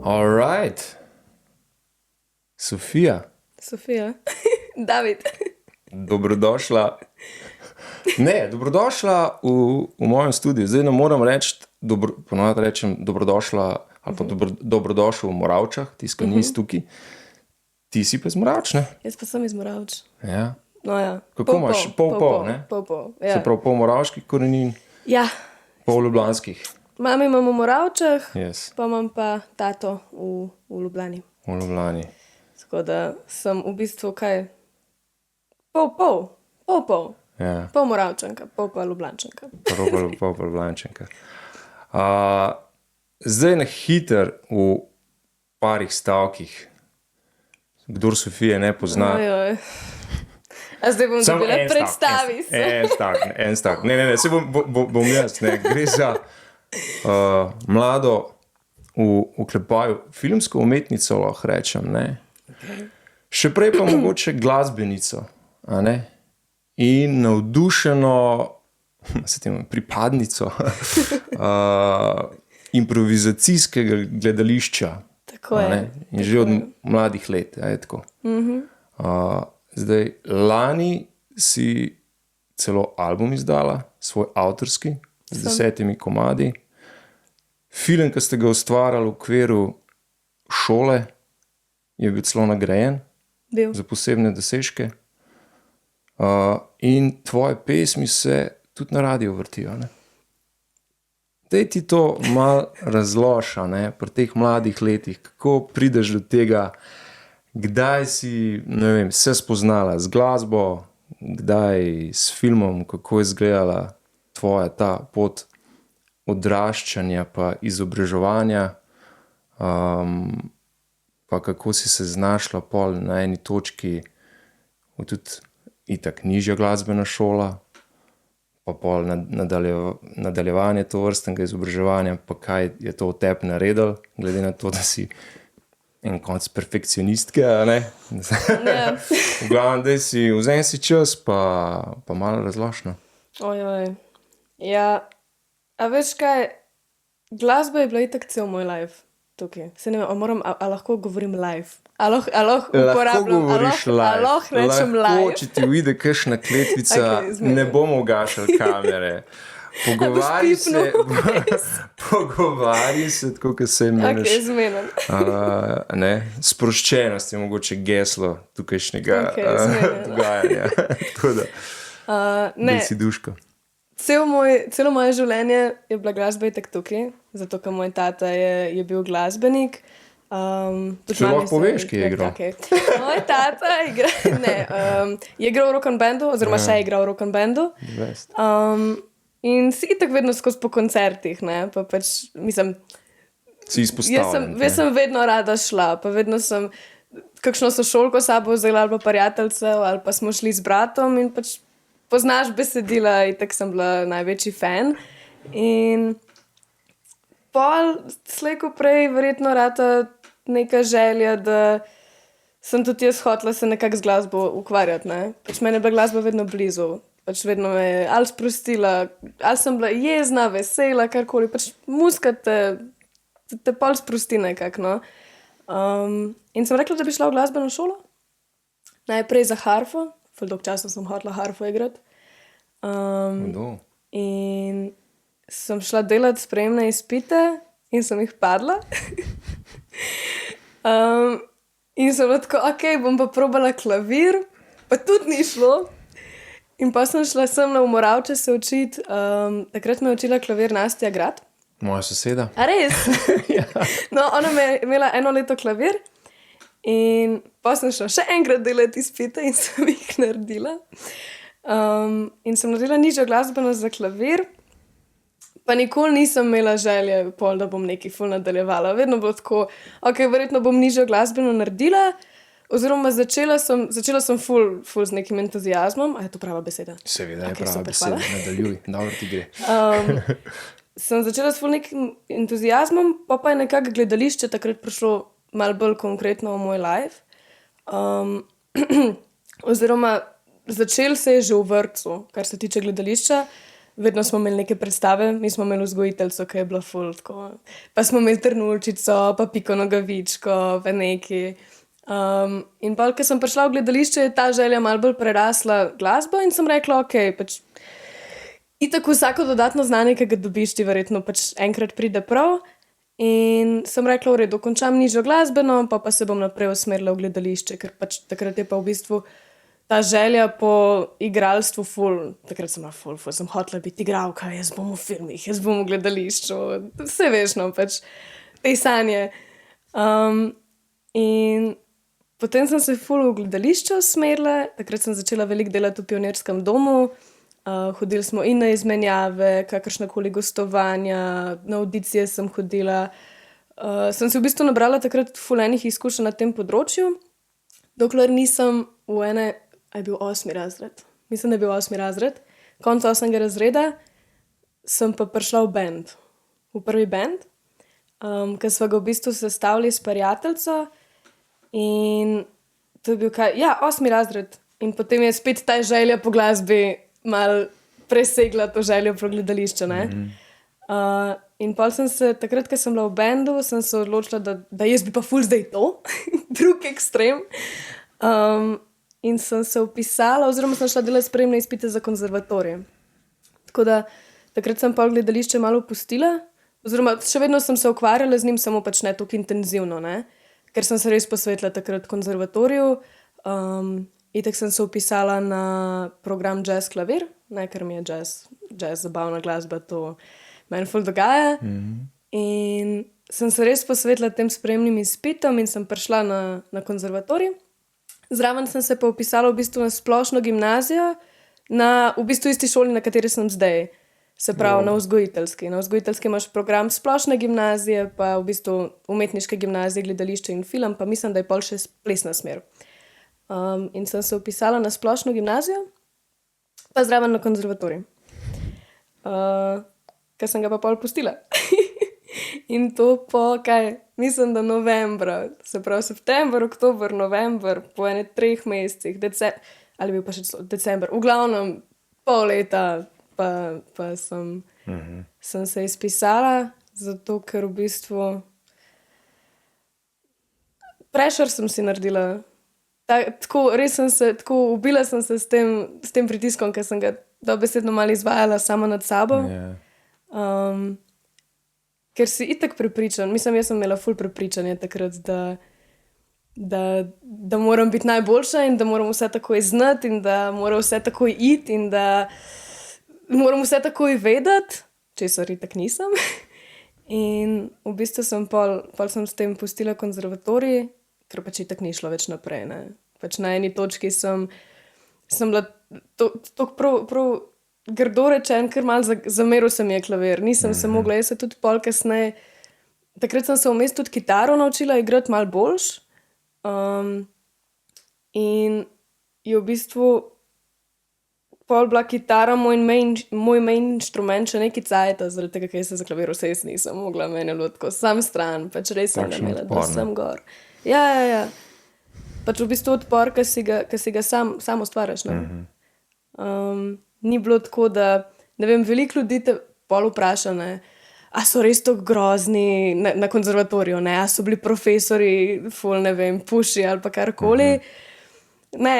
All right. Sofija, David. dobrodošla. Dobrodošla v mojem studiu. Zdaj ne moram reči, ponovno rečem dobrodošla ali pa dobrodošel v Moravčah, tisto ni tukaj. Ti si pa iz Moravč, ne? Jaz pa sem iz Moravč. Ja. No ja. Kako imaš? Pol, ne? Pol, Se ja. pravi, pol moravških korenin, Ja, pol ljubljanskih. mami imam v Moravčah, Yes, pa imam pa tato v Ljubljani. v Ljubljani. Tako da sem v bistvu kaj? Pol. Ja, Pol Moravčanka, pol pa Ljubljančanka. pol Ljubljančanka. Zdaj na hiter v parih stavkih, kdor Sofije ne pozna. Ojoj. A zdaj bom Samo dobila en stavek, predstavi se. En stavek. Ne, se bom jaz, ne. Gre za mlado v oklepaju filmsko umetnico, lahko rečem, ne. Še prej pa mogoče glasbenico, a ne. In navdušeno pripadnico improvizacijskega gledališča. Tako je. A ne? In že od mladih let, a je tako. Zdaj, lani si celo album izdala, svoj avtorski, z 10 komadi. Film, ki ste ga ustvarjali v okviru šole, je bil celo nagrajen Bil. za posebne dosežke. In tvoje pesmi se tudi na radiju vrtijo, ne? Daj ti to malo razloži, ne, pri teh mladih letih, kako prideš do tega, kdaj si, ne vem, se spoznala z glasbo, kdaj s filmom, kako je izgledala tvoja ta pot odraščanja pa izobraževanja, pa kako si se znašla pol na eni točki, tudi itak nižja glasbena šola, pa pol nadaljevanje tovrstnega izobraževanja, pa kaj je to v tebi naredilo, glede na to, da si en konc perfekcionistke, a ne? Ja. V glavnem, daj si, vzemi si čas, pa malo razložno. Ojoj. Ja, a veš kaj, glasba je bila itak cel moj life tukaj. Se ne vem, a lahko govorim live? A lahko uporabljam, a lahko rečem live? Lahko, če ti uide kakšna kletvica, Okej, zmeraj. ne bomo ugašali kamere. Pogovarji se tako, kot se imenuješ. Ok, zmenim. Ne, sproščenost je mogoče geslo tukajšnjega Okej, zmeraj. dogajanja. Tako da, Ne, si duško. celo moje življenje je bila glasba itak tukaj, zato ker moj tata je bil glasbenik. Če lahko poveš, kje je igral. Okay. Moj tata je igral v rock and bandu, oziroma še je igral v rock and bandu. Best. In si itak vedno skozi po koncertih, ne, pa pač, mislim, Si izpostavljen. jaz sem vedno rada šla, pa vedno sem kakšno sošolko s sabo vzela ali pa prijateljcev, ali pa smo šli z bratom in pač poznaš besedila, itak sem bila največji fan. In pol slej ko prej verjetno rata neka želja, da sem tudi jaz hotela se nekako z glasbo ukvarjati, ne. Pač meni je bila glasba vedno blizu. Pač vedno me je ali sprostila, ali sem bila jezna, vesela, karkoli. Pač muzika te pol sprosti nekako, no. In sem rekla, da bi šla v glasbeno šolo. Najprej za harfo, ful dolgo časa sem hotela harfo igrati. Hudo. In sem šla delati sprejemne izpite in sem jih padla. In sem bila tako, ok, bom pa probala klavir, pa tudi ni šlo. In pa sem šla sem v Moravče se učiti, takrat me je učila klavir Nastja Grad. Moja soseda. A res? No, ona je imela 1 leto klavir in pa sem šla še enkrat delati izpite in sem jih naredila. In sem naredila nižjo glasbeno za klavir, pa nikoli nisem imela želje da bom nekaj ful nadaljevala. Vedno bilo tako, ok, verjetno bom nižjo glasbeno naredila, oziroma začela sem ful z nekim entuziazmom. A je to prava beseda? Seveda je Okej, prava super, beseda, hvala. nadaljuj, dobro ti gre. Sem začela s ful nekim entuziazmom, pa je nekako gledališče takrat prišlo malo bolj konkretno v moj life. Oziroma, začel se je že v vrtcu, kar se tiče gledališča. Vedno smo imeli neke predstave, mi smo imeli vzgojiteljico, ki je bila ful tako. Pa smo imeli Trnulčico, pa Piko Nogavičko, pa neki. In pa, ko sem prišla v gledališče, je ta želja malo bolj prerasla glasbo in sem rekla, ok, pač itak vsako dodatno znanje, ki ga dobiš, ti verjetno pač enkrat pride prav. In sem rekla, v redu, končam nižjo glasbeno, pa se bom naprej usmerila v gledališče, ker pač takrat je pa v bistvu ta želja po igralstvu ful. Takrat sem bila ful, sem hotela biti igralka, jaz bom v filmih, jaz bom v gledališču, vse veš, no, pač te sanje. In potem sem se ful v gledališče usmerila, takrat sem začela veliko delati v Pionirskem domu. Hodili smo in na izmenjave, kakršnakoli gostovanja, na audicije sem hodila. Sem se v bistvu nabrala takrat ful enih izkušenj na tem področju, dokler nisem v ene, a je bil 8. razred. Mislim, da je bil 8. razred. Konec 8. razreda sem pa prišla v band, v prvi band, ker sva ga v bistvu sestavili s prijateljico. In to je bil 8. razred. In potem je spet ta želja po glasbi malo presegla to željo po gledališču. In pol sem se, takrat, ko sem bila v bandu, sem se odločila, da jaz bi pa ful zdaj to, drug ekstrem. In sem se vpisala, oziroma sem šla delati sprejemne izpite za konzervatorij. Tako da takrat sem pol gledališče malo opustila, oziroma še vedno sem se ukvarjala z njim, samo pač ne toliko intenzivno, ne? Ker sem se res posvetila takrat konzervatoriju. Itak sem se vpisala na program jazz klavir, ne, ker mi je jazz zabavna glasba, to meni ful dogaja. In sem se res posvetila tem sprejemnim izpitom in sem prišla na konzervatorij. Zraven sem se pa vpisala v bistvu na splošno gimnazijo, v bistvu isti šoli, na kateri sem zdaj. Se pravi, na vzgojiteljski. Na vzgojiteljski imaš program splošne gimnazije, pa v bistvu umetniške gimnazije, gledališče in film, pa mislim, da je pol še plesna smer. In sem se vpisala na splošno gimnazijo, pa zraven na konzervatorij. Ker sem ga pa pol pustila. In to po, mislim, da novembra, se pravi september, oktober, november, po 3 mesecih, ali bil pa še december, v glavnem pol leta pa sem se izpisala, zato ker v bistvu pressure sem si naredila. Res sem se, ubila sem se s tem pritiskom, ker sem ga dobesedno malo izvajala sama nad sabo. Ker si itak prepričan, mislim, jaz sem imela ful prepričanje takrat, da moram biti najboljša in da moram vse takoj znati in da mora vse takoj iti in da moram vse takoj vedeti, česar itak nisem. In v bistvu sem pol sem s tem pustila konzervatorij, ker pač itak ni šlo več naprej, ne. Pač na eni točki sem bila prav grdo rečen, ker malo zameril se mi je klavir. Nisem se mogla, jaz se tudi pol kasneje, takrat sem se vmes tudi kitaro naučila igrati malo boljš. In je v bistvu pol bila kitara moj main inštrument še neki cajta, zaradi tega, ker se za klavir vse jaz nisem mogla, meni je bilo tako sam stran, pač res sem ga imela, da sem gor. Ja. Pač v bistvu odpor, ki si ga sam ustvariš, ne. Ni bilo tako, da, ne vem, veliko ljudi te pol vpraša, ne, a so res tako grozni na konzervatoriju, ne, a so bili profesori ful, ne vem, puši ali pa karkoli. Ne.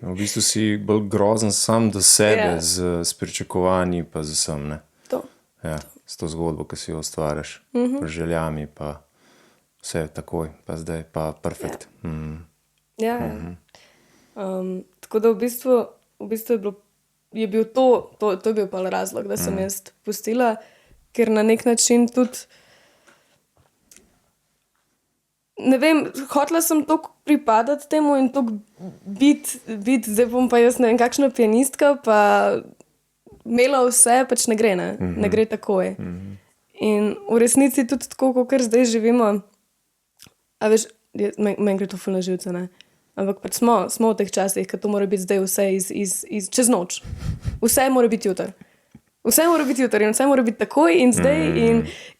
V bistvu si bolj grozen sam do sebe, s pričakovanji pa z vsem, ne. To. Ja, s to zgodbo, ki si jo ustvariš, pa željami, pa vse takoj, pa zdaj, pa perfekt. Ja. Tako da v bistvu je bil to je bil pa razlog, da sem jaz pustila, ker na nek način tudi, ne vem, hotela sem toliko pripadati temu in toliko biti, zdaj bom pa jaz ne vem kakšna pianistka, pa imela vse, pač ne gre, ne, ne gre takoj. In v resnici tudi tako, kakor zdaj živimo, a veš, meni gre to ful na živce, ne. Ampak pač smo v teh časih, ko to mora biti zdaj vse čez noč. Vse mora biti jutri. Vse mora biti jutri in vse mora biti takoj in zdaj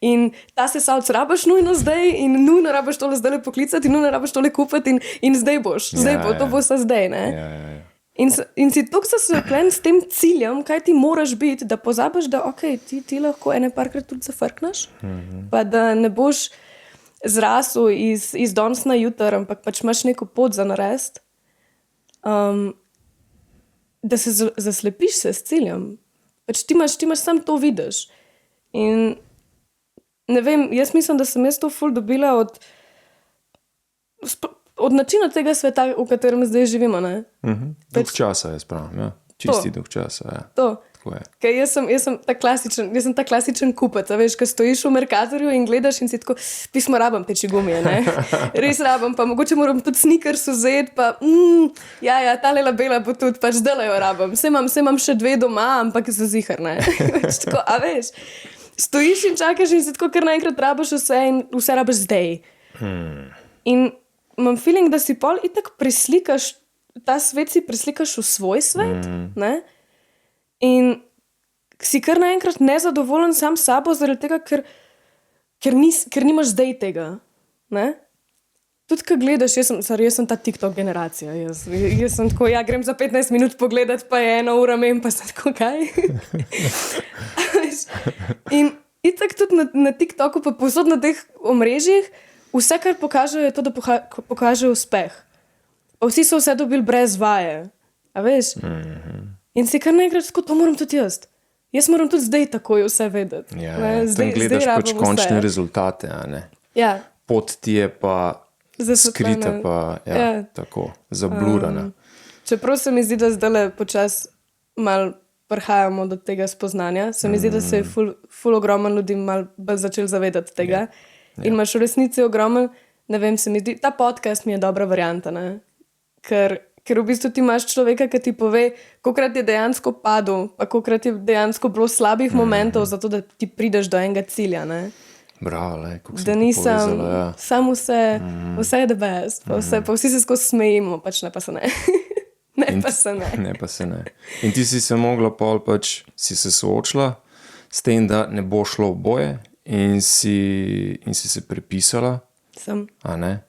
in ta sesalc rabaš nujno zdaj in nujno rabaš tole zdaj poklicati in nujno rabaš tole kupiti in zdaj boš. Zdaj bo, to bo vse zdaj, ne? Ja. In si tako zaslepljen s tem ciljem, kaj ti moraš biti, da pozabiš, da okay, ti lahko ene parkrat tudi zafrkneš, pa da ne boš zrasel iz danes na jutr, ampak pač imaš neko pot za narediti, da se zaslepiš se s ciljem. Pač ti imaš sam to vidiš. In ne vem, jaz mislim, da sem jaz to ful dobila od načina tega sveta, v katerem zdaj živimo, ne? Duh časa, jaz pravim, ja. Čisti duh časa, ja. To. Ker jaz sem ta klasičen kupec, veš, ko stojiš v Mercatorju in gledaš in si tako, pismo rabam teči gumije, ne? Res rabam, pa mogoče moram tudi sneakers vzeti, pa tale labela bo tudi, pač zdaj jo rabam. Saj imam še 2 doma, ampak za zihar, ne? Tako, a veš, stojiš in čakaš in si tako, ker naenkrat rabaš vse in vse rabaš zdaj. In imam feeling, da si pol itak preslikaš, ta svet si preslikaš v svoj svet, ne? In si kar naenkrat nezadovoljen sam s sabo, zaradi tega, ker nimaš zdaj tega. Ne? Tudi, ko gledaš, jaz sem ta TikTok generacija. Jaz sem tako, grem za 15 minut pogledat, pa je 1 ura mem, pa sem tako, kaj? In itak tudi na TikToku, pa povsod na teh omrežjih, vse, kar pokažejo, je to, da pokažejo uspeh. Pa vsi so vse dobili brez vaje. A veš? In si kar naenkrat tako, to moram tudi jaz. Jaz moram tudi zdaj takoj vse vedeti. Ja, tam gledaš pač končne rezultate, a ne? Ja. Pot ti je pa skrita, pa tako, zablurana. Čeprav se mi zdi, da zdaj počas malo prihajamo do tega spoznanja, se mi zdi, da se je ful ogromno ljudi malo bolj začel zavedati tega. In imaš v resnici ogromno, ne vem, se mi zdi, ta podcast mi je dobra varianta, ne? Ker v bistvu ti imaš človeka, ki ti pove, kolikrat je dejansko padel, pa kolikrat je dejansko bilo slabih momentov, zato da ti prideš do enega cilja. Ne? Bravo, kako sem da nisem povezala, ja. Samo vse je the best, pa vsi se skozi smejimo, pač ne pa se ne. Ne pa se ne. In ti si se mogla pol pač, si se soočila s tem, da ne bo šlo v boje in si se prepisala a ne,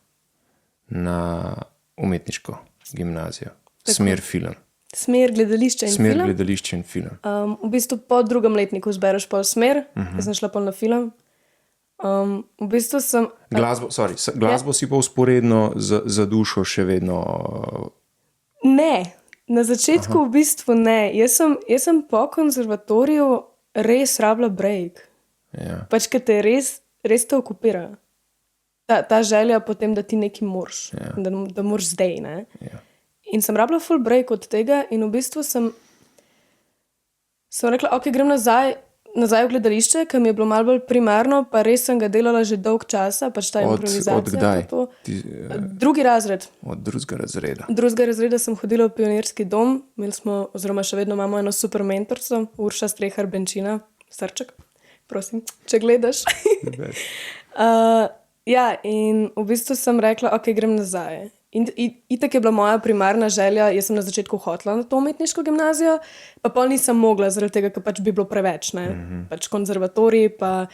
na umetniško gimnazijo. Smer film. Smer gledališče in film. Smer gledališče in film. V bistvu po 2. letniku zbereš pol smer, jaz sem šla pol na film. V bistvu sem... Glasbo si pa usporedno za dušo še vedno... Ne, na začetku v bistvu ne. Jaz sem po konzervatoriju res rabila break. Ja. Pač, ker te res te okupira. Ta želja potem, da ti nekaj moraš, da moraš zdaj, ne? Ja. In sem rabila full break od tega in v bistvu sem rekla, ok, grem nazaj v gledališče, ker mi je bilo malo bolj primarno, pa res sem ga delala že dolg časa, pač ta improvizacija. Od kdaj? 2. razred. Od 2. razreda. 2. razreda sem hodila v pionirski dom, imeli smo, oziroma še vedno imamo eno super mentorco, Urša Strehar Benčina, Srček, prosim, če gledaš. In v bistvu sem rekla, ok, grem nazaj. In itak je bila moja primarna želja, jaz sem na začetku hotela na to umetniško gimnazijo, pa pol nisem mogla, zaradi tega, ker pač bi bilo preveč, ne? Pač konzervatorij, pa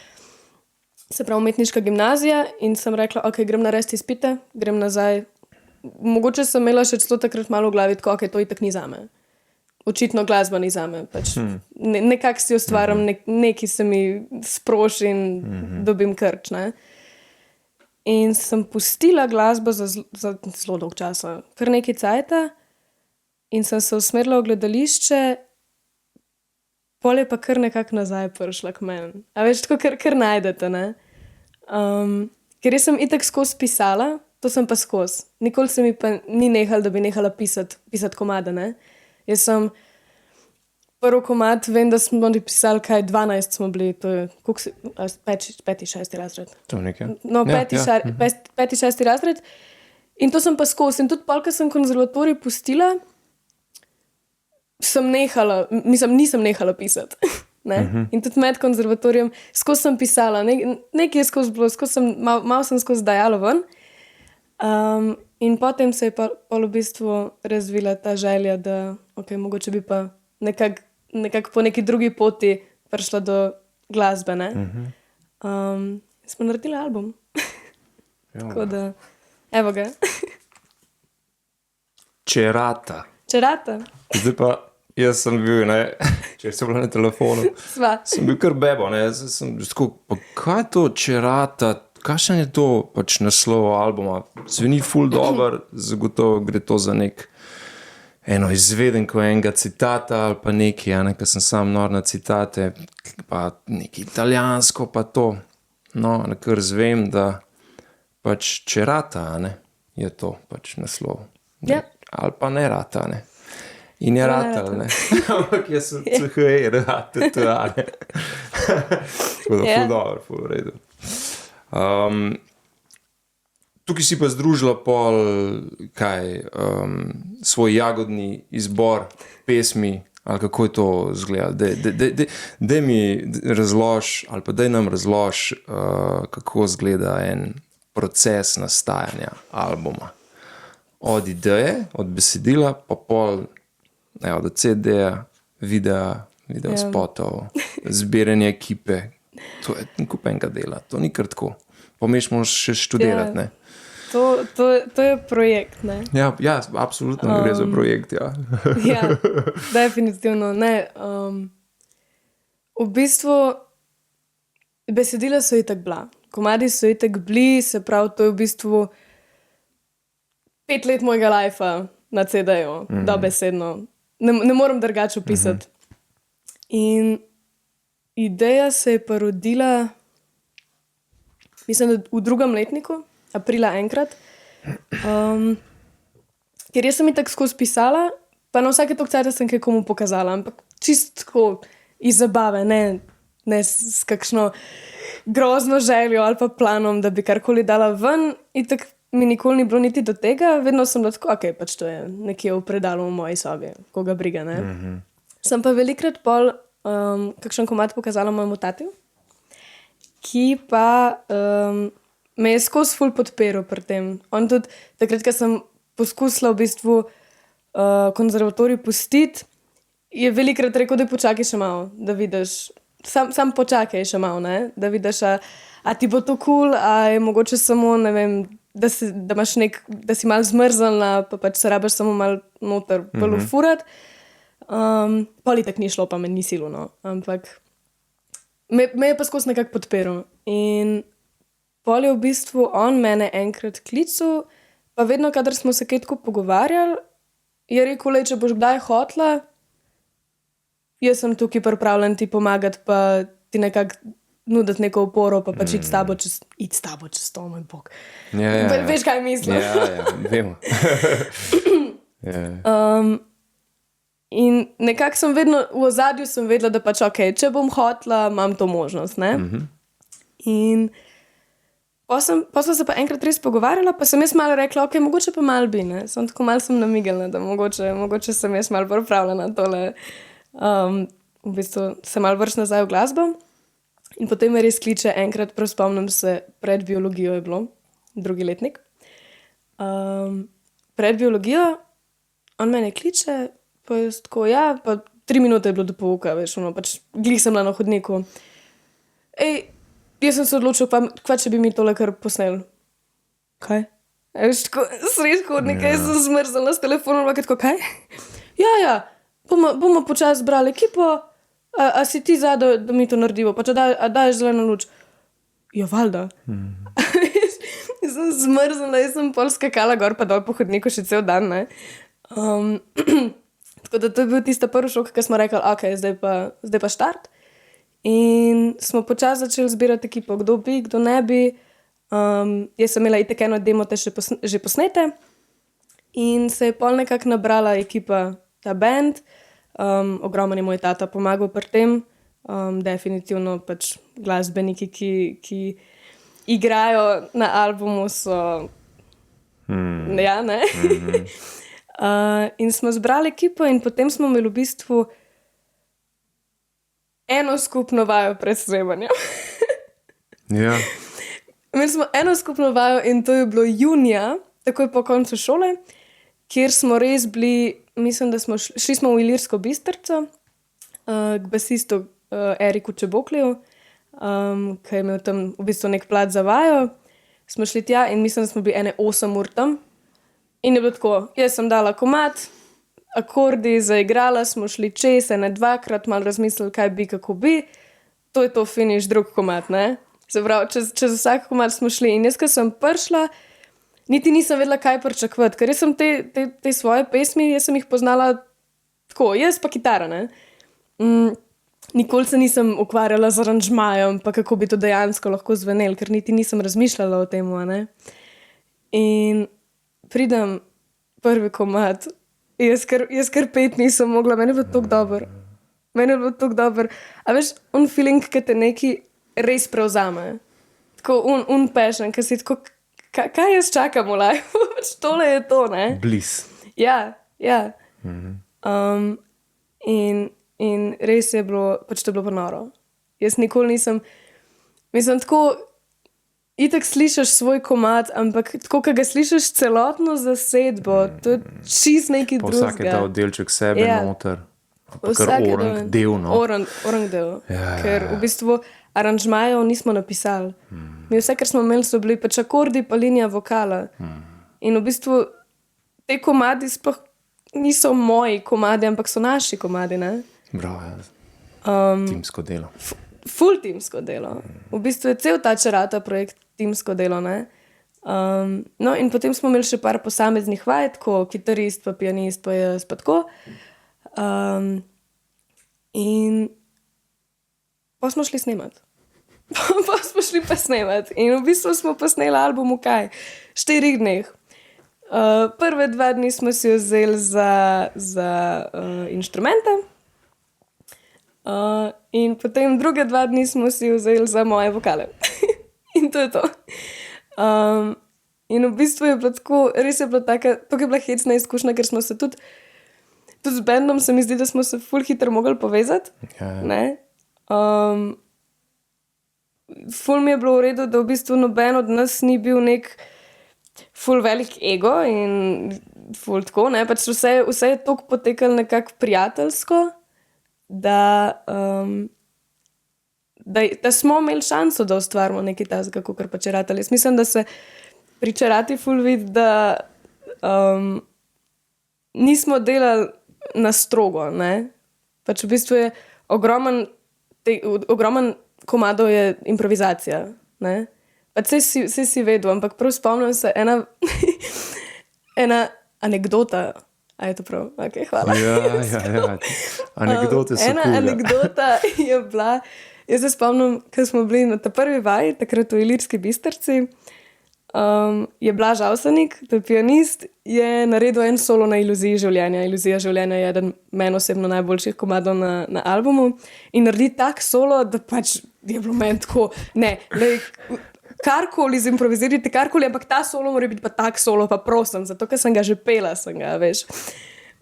se pravi umetniška gimnazija in sem rekla, ok, grem narediti izpite, grem nazaj. Mogoče sem imela še celo takrat malo v glavi, tako, ok, to itak ni zame. Očitno glasba ni zame, pač nekako si ustvaram, nekaj se mi sproši in dobim krč, ne? In sem pustila glasbo za zelo dolg časa, kar nekaj cajta in sem se usmerila v gledališče, pol je pa kar nekako nazaj prišla k meni. A veš, tako kar najdete, ne? Ker jaz sem itak skozi pisala, to sem pa skozi. Nikoli se mi pa ni nehalo, da bi nehala pisati komade, ne? Jaz sem prvi komad, vem, da smo pisali, 12 smo bili, to je, koliko si, 5. 6. razred. To nekaj? No, 5. 6. razred. In to sem pa skozi. In tudi pol, ko sem konzervatorij pustila, nisem nehala pisati. In tudi med konzervatorijem skozi sem pisala, nekaj je skozi bilo, malo sem skozi dajala ven. In potem se je pa v bistvu razvila ta želja, da mogoče bi pa nekako po neki drugi poti prišla do glasbe. Smo naredili album. Tako da, evo ga. Čerata. Čerata. Zdaj pa, jaz sem bil, če sem bil na telefonu, sem bil kar bebo, sem tako, pa kaj je to Čerata, kakšen je to pač naslov albuma, zveni ful dober, zagotovo gre to za eno izvedenko enega citata ali pa nekaj, ker sem sam nor na citate, pa nekaj italijansko pa to, kar zvem, da pač Čerata, je to pač naslov. Ja. Ali pa ne rata, In je ratal, ampak jaz sem CHE, rata, Tako da ful dobro, ful v redu. Tukaj si pa združila pol, svoj jagodni izbor pesmi, ali kako je to izgledalo. Daj mi razloži, ali pa daj nam razloži, kako izgleda en proces nastajanja albuma. Od ideje, od besedila, pa pol od CD-ja, videa spotov, zbiranje ekipe. To je kupenega dela, to ni kar tako. Pomeš moraš še študirati, ne? To je projekt, ne? Ja, absolutno gre za projekt, ja. Ja, definitivno, ne. V bistvu besedila so itak bila. Komadi so itak bili, se pravi, to je v bistvu 5 let mojega lajfa na CD-ju, dobesedno. Ne morem drugače opisati. In ideja se je pa rodila, mislim, da v 2. letniku, aprila enkrat, ker jaz sem itak skozi pisala, pa na vsake toliko cajta sem kaj komu pokazala, ampak čisto tako iz zabave, ne s kakšno grozno željo ali pa planom, da bi karkoli dala ven. Itak mi nikoli ni bilo niti do tega, vedno sem bila tako, pač to je nekje v predalu v moji sobi, koga briga, ne. Sem pa velikrat pol kakšen komad pokazala mojemu tatiju, ki pa me je skozi ful podpiral pri tem. On tudi, takrat, ko sem poskusila v bistvu konzervatorij pustiti, je velikrat rekel, da počakaj še malo, da vidiš, sam počakaj še malo, ne, da vidiš, a ti bo to cool, a je mogoče samo, ne vem, da imaš da si malo zmrznila, pa pač se rabiš samo malo noter furat. Pol itak ni šlo, pa me ni silo, ampak me je pa skozi nekako podpiral. In pol je v bistvu on mene enkrat klical, pa vedno, kadar smo se kaj tako pogovarjali, je rekel, če boš kdaj hotla, jaz sem tukaj pripravljen ti pomagati, pa ti nekako nuditi neko oporo, pa pač iti s tabo čez to, moj bog. Ja. Veš, kaj mislim? Ja, vemo. In nekako sem vedno, v ozadju sem vedela, da pač če bom hotla, imam to možnost, ne? In pa sem se pa enkrat res pogovarjala, pa sem jaz malo rekla, mogoče pa malo bi, ne? Tako malo sem namignila, da mogoče sem jaz malo pripravljena tole, v bistvu se malo vrš nazaj v glasbo. In potem me res kliče enkrat, prav spomnim se, pred biologijo je bilo, 2. letnik. Pred biologijo, on mene kliče, pa jaz tako, pa 3 minute je bilo do pouka, veš, pač glih sem bila na hodniku. Jaz sem se odločil, kva če bi mi tole kar posnel. Kaj? Veš, tako, sredi hodnika, jaz sem zmrzala s telefonom, tako, kaj? Ja, bomo počasi zbrali ekipo, a si ti za, da mi to naredivo, pa če daješ zeleno luč. Ja, valjda. Jaz sem zmrznila, jaz sem pol skakala gor pa dol po hodniku še cel dan, ne. Tako da to je bil tista prvi šok, ko smo rekli, zdaj pa štart. In smo počasi začeli zbirati ekipo, kdo bi, kdo ne bi. Jaz sem imela itak eno demo te že posnete in se je pol nekako nabrala ekipa, ta band. Ogromen je moj tata pomagal pri tem, definitivno pač glasbeniki, ki igrajo na albumu so ja, ne? In smo zbrali ekipo in potem smo imeli v bistvu eno skupno vajo pred snemanjem. Ja. Imeli smo eno skupno vajo in to je bilo junija takoj po koncu šole, kjer smo res bili, mislim, da smo šli smo v Ilirsko Bistrico, k basistu Eriku Čebokliju, ki je imel tam v bistvu nek plat za vajo. Smo šli tja in mislim, da smo bili 8 ur tam. In je bilo tako, jaz sem dala komad, akordi, zaigrala, smo šli čez, 2-krat, malo razmislili, kaj bi, kako bi. To je to finish, drug komad, ne? Se pravi, čez vsak komad smo šli. In jaz, ko sem prišla, niti nisem vedela, kaj pričakovati, ker jaz sem te svoje pesmi, jaz sem jih poznala tako, jaz pa kitara, ne? Nikoli se nisem ukvarjala z aranžmajem, pa kako bi to dejansko lahko zvenelo, ker niti nisem razmišljala o tem, ne? In pridem prvi komad, jaz kar 5 nisem mogla, meni je bilo tako dobro. A veš, feeling, ki te neki res prevzame. Tako passion, ki si tako, kaj jaz čakam v life? Tole je to, ne? Bliss. Ja. In res je bilo, pač to je bilo pa noro. Jaz nikoli nisem, mislim, tako, itak slišiš svoj komad, ampak tako, ko ga slišiš celotno zasedbo, to je čist neki drugega. Vsak je dal delček sebe noter. Kar orang del, no. Orang del. Ker v bistvu aranžmajev nismo napisali. Mi vse, kar smo imeli, so bili pač akordi pa linija vokala. In v bistvu te komadi sploh niso moji komadi, ampak so naši komadi, ne? Bravo, ja. Timsko delo. Ful timsko delo. V bistvu je cel ta Čerata projekt timsko delo, ne? No, in potem smo imeli še par posameznih vaj, tako kitarist, pa pianist, pa jaz, pa tako. In pa smo šli snemat. In v bistvu smo posneli album v kaj? 4 dneh. Prve 2 dni smo si vzeli za inštrumente. In potem druge 2 dni smo si vzeli za moje vokale. In to je to. In v bistvu je bilo tako, res je bila taka, to je bila hecna izkušnja, ker smo se tudi z bandom se mi zdi, da smo se ful hitro mogli povezati. Ne? Ful mi je bilo v redu, da v bistvu noben od nas ni bil nek ful velik ego in ful tako, ne? Pač vse je toliko potekalo nekako prijateljsko, da smo imeli šanso, da ustvarimo nekaj tazga, kakor pa Čerata. Jaz mislim, da se pri Čerati ful vidi, da nismo delali na strogo, ne? Pač v bistvu je ogromen komadov je improvizacija, ne? Pač vse si vedel, ampak prav spomnim se ena anekdota. A je to prav? Ok, hvala. Ja. Anekdote so Ena anekdota je bila, jaz se spomnim, ko smo bili na ta prvi vaji, takrat v Ilirski Bistrici, je Blaž Avsenik, to je pianist, je naredil en solo na Iluziji življenja. Iluzija življenja je eden meni osebno najboljših komadov na albumu in naredi tak solo, da pač je bilo meni tako, ne, karkoli zimprovizirajte, karkoli, ampak ta solo mora biti pa tak solo, pa prosim, zato, ker sem ga že pela, veš.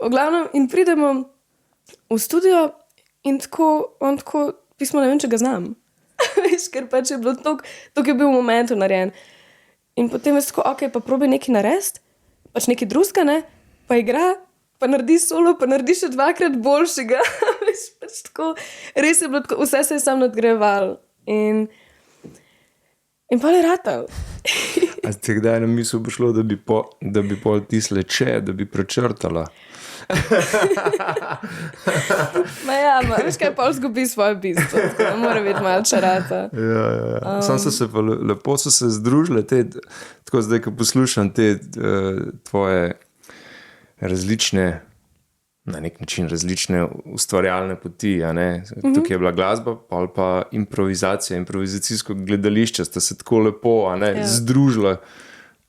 V glavnem, in pridemo v studio in on tako, pismo ne vem, če ga znam. Veš, ker pač je bilo toliko je bil v momentu narejen. In potem je tako, ok, pa probi nekaj narediti, pač nekaj drugega, ne, pa igra, pa naredi solo, pa naredi še 2-krat boljšega. Veš, pač tako, res je bilo tako, vse se je sam nadgrajeval. In pa je ratal. A ti kdaj na misel bo šlo, da bi pol tisle da bi prečrtala? Veš kaj, pol zgubi svoje bistvo. Mora biti malo Čerata. Ja. Lepo so se združile tako zdaj, ko poslušam te tvoje različne, na nek način različne ustvarjalne poti, a ne? Tukaj je bila glasba, pa improvizacija, improvizacijsko gledališče, sta se tako lepo, a ne, združila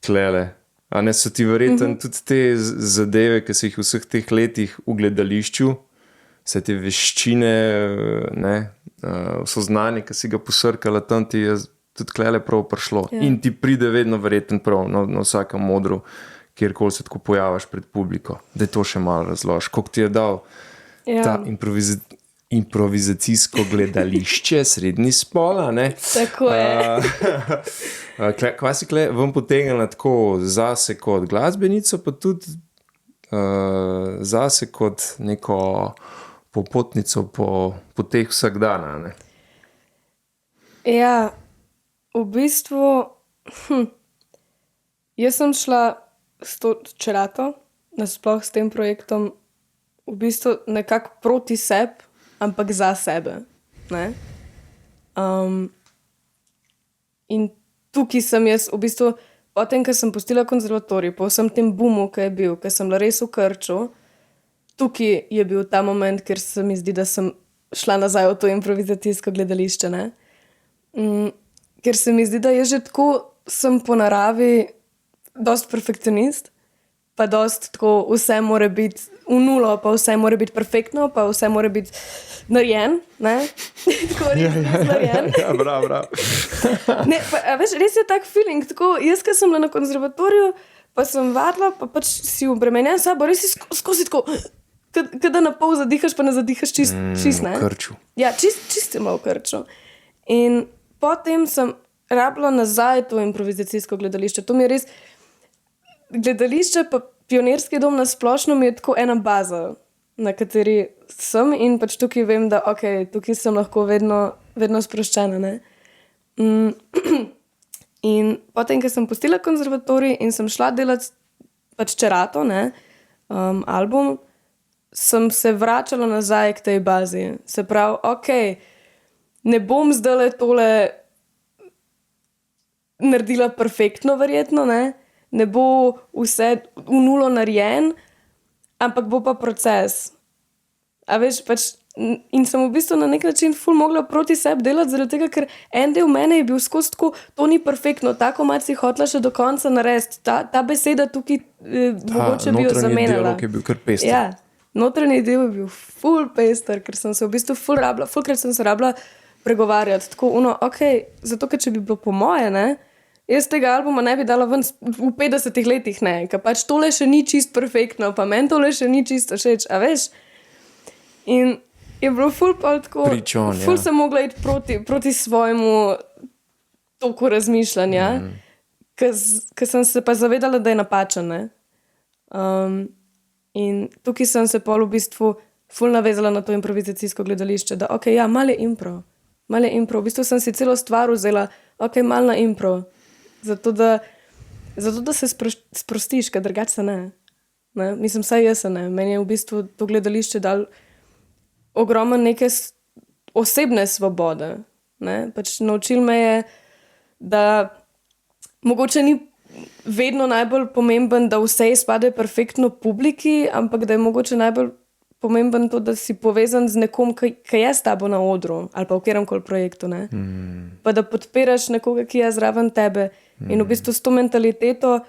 tlele. A ne, so ti verjetno tudi te zadeve, ki so jih vseh teh letih v gledališču, vse te veščine, ne, so znanje, ki si ga posrkala tam, ti je tudi tlele prav prišlo. In ti pride vedno verjetno prav na vsakem modru, kjerkoli se tako pojaviš pred publiko, da je to še malo razložiš. Koliko ti je dal ta improvizacijsko gledališče, srednji spol, a ne? Tako je. Kva si kle vam potegnila tako zase kot glasbenico, pa tudi zase kot neko popotnico po teh vsak dan, a ne? Ja, v bistvu, jaz sem šla s to čerato, nasploh s tem projektom, v bistvu nekako proti sebi, ampak za sebe. Ne? In tukaj sem jaz, v bistvu, potem, ko sem pustila konzervatorij, po vsem tem boomu, ki je bil, ker sem bila res v krču, tukaj je bil ta moment, ker se mi zdi, da sem šla nazaj v to improvizacijsko gledališče. Ne? Ker se mi zdi, da je že tako, sem po naravi dost perfekcionist, pa dost tako, vse mora biti v nulo, pa vse mora biti perfektno, pa vse mora biti narejen, ne? Tako res narejen. Ja, bravo. Ne, pa, veš, res je tak feeling, tako, jaz, ko sem bila na konzervatoriju, pa sem vadila, pa pač si obremenjen sabo, res si skozi tako, kada na pol zadihaš, pa ne zadihaš čist, ne? V krču. Ja, čist ima v krču. In potem sem rabila nazaj to improvizacijsko gledališče. To mi je res, gledališče pa Pionirski dom na splošno mi je tako ena baza, na kateri sem in pač tukaj vem, da ok, tukaj sem lahko vedno sproščena, ne. In potem, ko sem pustila konzervatorij in sem šla delati pač čerato, ne, album, sem se vračala nazaj k tej bazi. Se pravi, ok, ne bom zdajle tole naredila perfektno, verjetno, ne bo vse v nulo narejen, ampak bo pa proces. A veš, pač, in sem v bistvu na nek način ful mogla proti sebi delati, zaradi tega, ker en del mene je bil skozi tako, to ni perfektno, ta komad si hotela še do konca narediti, ta beseda tukaj mogoče bi jo zamenjala. Notranji dialog je bil kar pester. Ja, notranji del je bil ful pester, ker sem se v bistvu fulkrat sem se rabila pregovarjati, tako ok, zato, ker če bi bilo po moje, ne, jaz tega albuma ne bi dala ven v 50 letih, ne, ker pač tole še ni čist perfektno, pa meni tole še ni čisto všeč, a veš? In je bilo ful pol tako, ful sem mogla iti proti svojemu toku razmišljanja, ker sem se pa zavedala, da je napačen, ne. In tukaj sem se pol v bistvu ful navezala na to improvizacijsko gledališče, da ok, ja, malo je impro, v bistvu sem si celo stvar vzela, ok, malo na impro, zato da se sprostiš, ker drugače se ne. Mislim, saj jaz se ne. Meni je v bistvu to gledališče dal ogromno neke osebne svobode. Ne? Pač naučil me je, da mogoče ni vedno najbolj pomemben, da vse izpade perfektno publiki, ampak da je mogoče najbolj pomemben to, da si povezan z nekom, ki je s tabo na odru ali pa v kateremkoli projektu. Ne? Pa da podpiraš nekoga, ki je zraven tebe. In v bistvu s to mentaliteto,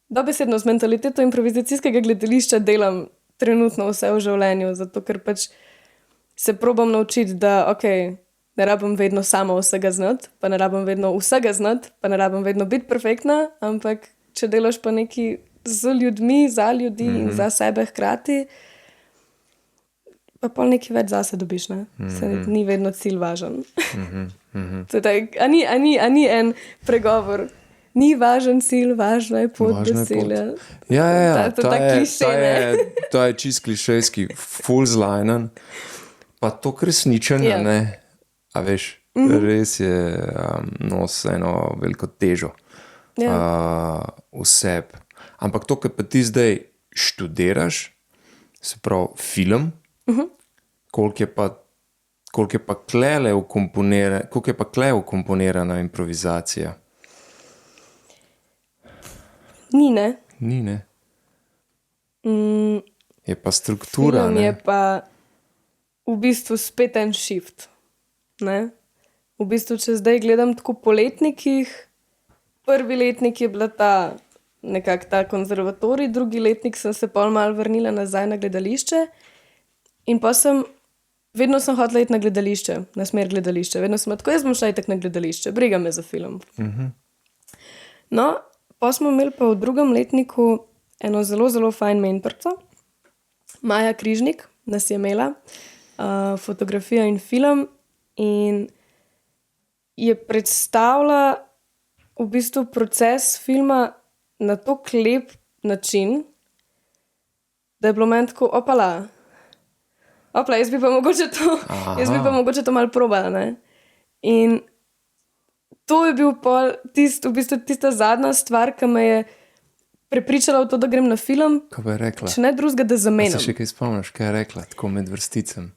dobesedno z mentaliteto improvizacijskega gledališča delam trenutno vse v življenju, zato ker pač se probam naučiti, da ok, ne rabim vedno sama vsega znati, pa ne rabim vedno vsega znati, pa ne rabim vedno biti perfektna, ampak če delaš pa nekaj z ljudmi, za ljudi in za sebe hkrati, pa pol nekaj več zase dobiš, ne? Se ni vedno cilj važen. To je tak, a ni en pregovor. Ni važen cilj, važna je pot do cilja. Ja, to je tak klišej, ne? To je čist klišejski, full zlajnen, pa to resničen, ne? A veš, res je nos eno veliko težo v sebi. Ampak to, kar pa ti zdaj študiraš, se pravi film, koliko je pa kle ukomponirana improvizacija? Ni, ne? Ni, ne? Je pa struktura, film ne? je pa v bistvu spet en shift, ne? V bistvu, če zdaj gledam tako po letnikih, prvi letnik je bila ta konzervatorij, drugi letnik sem se pol malo vrnila nazaj na gledališče in pa vedno sem hotela iti na gledališče, na smer gledališče, vedno sem tako, jaz bom šla itak na gledališče, briga me za film. No, pa smo imeli pa v drugem letniku eno zelo, zelo fajn mentorico, Maja Križnik nas je imela fotografija in film in je predstavila v bistvu proces filma na tako lep način, da je bilo meni tako, opala, jaz bi pa mogoče to malo probala, ne? In to je bil pol v bistvu tista zadnja stvar, ki me je prepričala v to, da grem na film. Kaj pa je rekla? Če ne drugega, da zamenjam. Se še kaj spomniš, kaj je rekla, tako med vrsticami?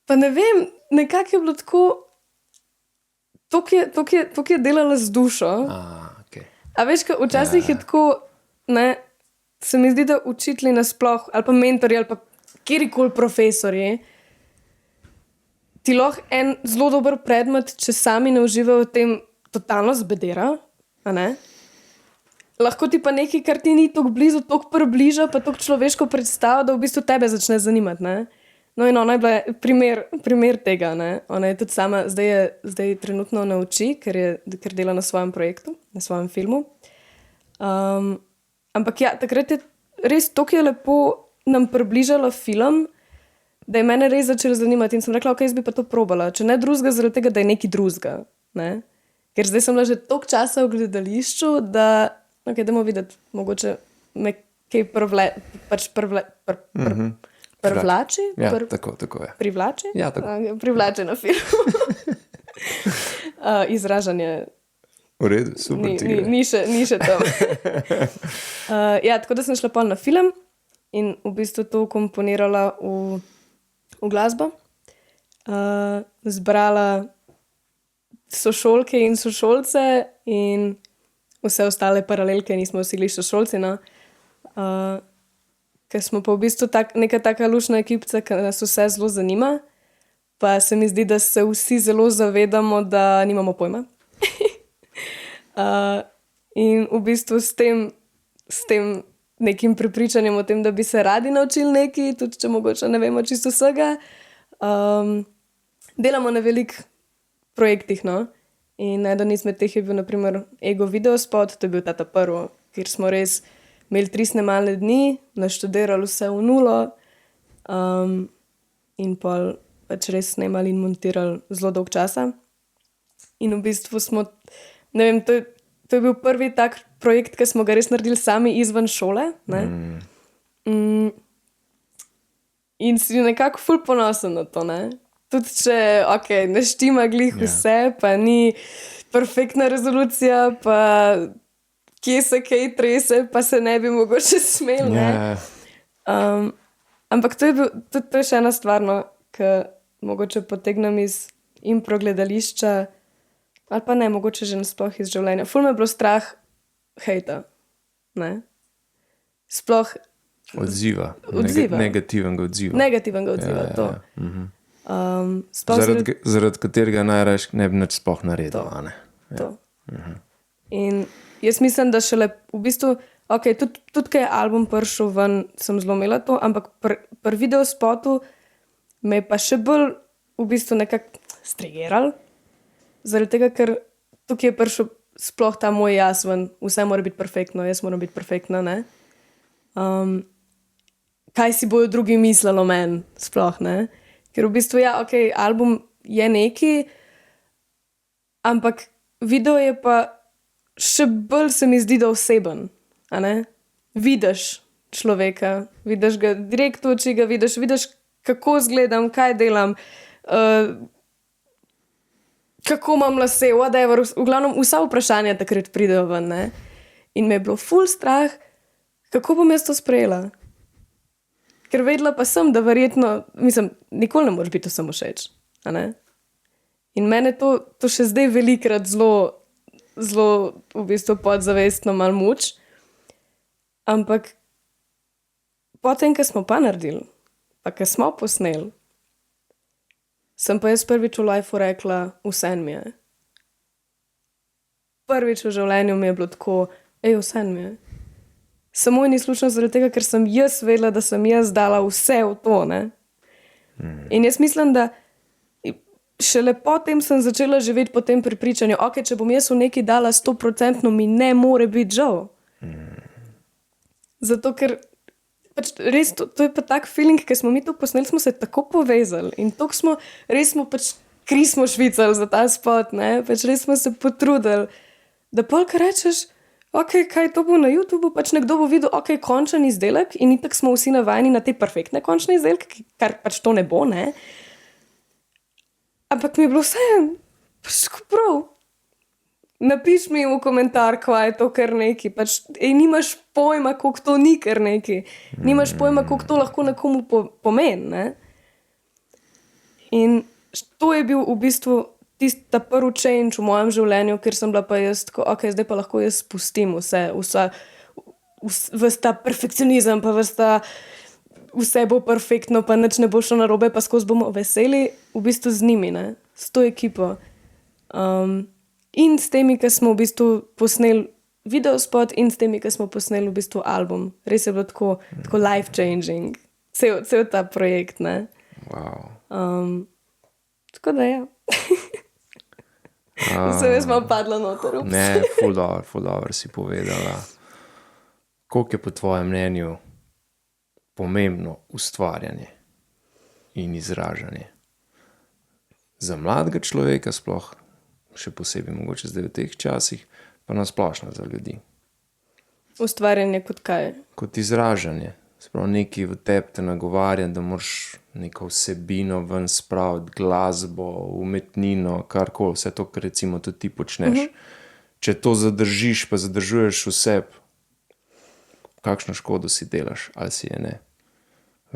Pa ne vem, nekako je bilo tako, toliko je delala z dušo. Okay. A veš, kaj včasih je tako, ne, se mi zdi, da učitelji nasploh, ali pa mentorji, ali pa kjerikoli profesorji, ti lahko en zelo dober predmet, če sami ne uživajo v tem, totalno zbedera, a ne? Lahko ti pa nekaj, kar ti ni tako blizu, tako približa, pa tako človeško predstava, da v bistvu tebe začne zanimati, ne? No in ona je bila primer tega, ne? Ona je tudi sama, zdaj trenutno nauči, ker dela na svojem projektu, na svojem filmu. Ampak ja, takrat je res toliko je lepo nam približala film, da je mene res začela zanimati in sem rekla, ok, jaz bi pa to probala. Če ne drugega, zaradi tega, da je nekaj drugega, ne? Ker zdaj sem bila že toliko časa v gledališču, da ok, dajmo videti, mogoče me kaj privlači? Ja, tako je. Privlači? Ja, tako. Privlači na film. Izražanje. V redu, super ti gre. Ni še tam. Ja, tako da sem šla pol na film in v bistvu to komponirala v glasbo. Zbrala sošolke in sošolce in vse ostale paralelke, nismo vsi glih sošolci, no. Ker smo pa v bistvu neka taka lušna ekipca, ki nas vse zelo zanima, pa se mi zdi, da se vsi zelo zavedamo, da nimamo pojma. In v bistvu s tem nekim prepričanjem o tem, da bi se radi naučili nekaj, tudi če mogoče ne vemo čisto vsega, delamo na velikih projektih, no. In eden izmed teh je bil naprimer Ego videospot, to je bil ta prvo, kjer smo res imeli 3 snemalne dni, naštudirali vse v nulo in pol pač res snemali in montirali zelo dolg časa. In v bistvu smo, ne vem, to je bil prvi tak projekt, ki smo ga res naredili sami izven šole, ne? In si nekako ful ponosen na to, ne? Tudi če, ok, ne štima glih vse, pa ni perfektna rezolucija, pa kje se kaj trese, pa se ne bi mogoče smel, ne? Ampak to je še ena stvar, no, ki mogoče potegnem iz impro gledališča, ali pa ne, mogoče že nasploh iz življenja. Ful me je bilo strah hejta, ne? Sploh Odziva. Negativnega odziva, to. Zaradi katerega najraje ne bi nič sploh naredil. To. In jaz mislim, da šele v bistvu, ok, tudi kaj je album prišel ven, sem zelo imela to, ampak pri videospotu me je pa še bolj v bistvu nekako stregiral, zaradi tega, ker tukaj je prišel sploh ta moj jaz ven, vse mora biti perfektno, jaz moram biti perfektna, ne? Kaj si bojo drugi mislili o meni, sploh, ne? Ker v bistvu, ja, ok, album je neki, ampak video je pa še bolj se mi zdi, da oseben, a ne? Vidiš človeka, vidiš ga direkt v oči, ga vidiš, kako izgledam, kaj delam, kako imam lase, whatever, v glavnem vsa vprašanja takrat pridejo ven, ne? In me je bilo ful strah, kako bom jaz to sprejela. Ker vedela pa sem, da verjetno, mislim, nikoli ne moreš biti vsem všeč, a ne? In mene to še zdaj velikrat zelo v bistvu podzavestno malo muč, ampak potem, ko smo pa naredili, pa ko smo posneli, sem pa jaz prvič v lifeu rekla, vseeno mi je. Prvič v življenju mi je bilo tako, vseeno mi je. Samo in izključno zaradi tega, ker sem jaz vedela, da sem jaz dala vse v to, ne? In jaz mislim, da šele potem sem začela živeti po tem prepričanju, ok, če bom jaz v nekaj dala 100%, mi ne more biti žal. Zato, ker pač res, to je pa tak feeling, ki smo mi to posneli, smo se tako povezali in to smo pač kri smo švicali za ta spot, ne, pač res smo se potrudili, da polk rečeš, ok, kaj to bo na YouTubeu, pač nekdo bo videl, ok, končen izdelek in itak smo vsi navajeni na te perfektne končne izdelke, kar pač to ne bo, ne. Ampak mi je bilo vse, pač prav. Napiš mi v komentar, kaj je to kar neki. Pač, nimaš pojma, koliko to ni kar neki. Nimaš pojma, koliko to lahko nekomu pomeni. Ne? In to je bil v bistvu ta prvi change v mojem življenju, ker sem bila pa jaz tako, ok, zdaj pa lahko jaz spustim vse ta perfekcionizem, pa vse bo perfektno, pa nič ne bo šlo narobe, pa skozi bomo veseli, v bistvu z njimi, ne? S to ekipo. In s temi, ki smo v bistvu posneli videospot in s temi, ki smo posneli v bistvu album. Res je bilo tako life-changing. Cel ta projekt, ne? Wow. Tako da ja. Sem jaz malo padla noter. Ne, ful dobro si povedala. Koliko je po tvojem mnenju pomembno ustvarjanje in izražanje? Za mladega človeka sploh, še posebej mogoče zdaj v teh časih, pa nasplošno za ljudi. Ustvarjanje kot kaj? Kot izražanje. Sprav nekaj v tebi te nagovarja, da moraš neko vsebino ven spraviti, glasbo, umetnino, karkoli, vse to, kar recimo tudi ti počneš. Če to zadržiš, pa zadržuješ v sebi, kakšno škodo si delaš, ali si je ne.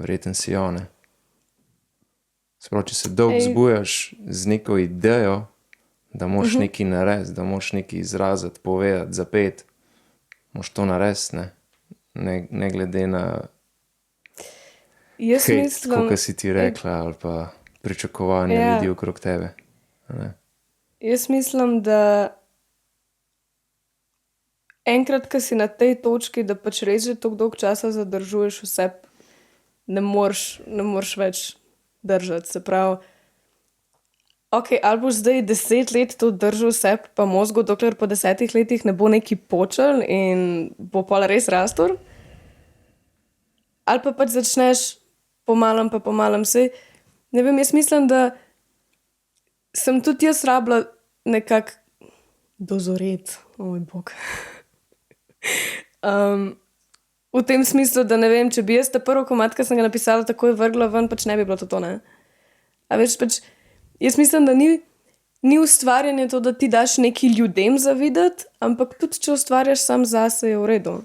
Verjetno si jo, ne. Sprav, če se dolgo zbujaš z neko idejo, da moraš nekaj narediti, da moraš nekaj izraziti, povedati, zapeti, moraš to narediti, ne. Ne glede na hejt, koliko si ti rekla, ali pa pričakovanja ljudi okrog tebe. Ne. Jaz mislim, da enkrat, ko si na tej točki, da pač res že toliko dolgo časa zadržuješ vse, ne moreš več držati. Se pravi, ok, ali boš zdaj 10 let to držal vse pa mozgu, dokler po 10 letih ne bo neki počel in bo pol res rastor. Ali pa pač začneš pomalem pa pomalem. Sej, ne vem, jaz mislim, da sem tudi jaz rabila nekako dozoret, moj bog. V tem smislu, da ne vem, če bi jaz ta prvi komad, ki sem ga napisala, takoj vrgla ven, pač ne bi bilo to, ne. A veš, pač jaz mislim, da ni ustvarjanje to, da ti daš neki ljudem zavideti, ampak tudi, če ustvarjaš sam zase, je v redu.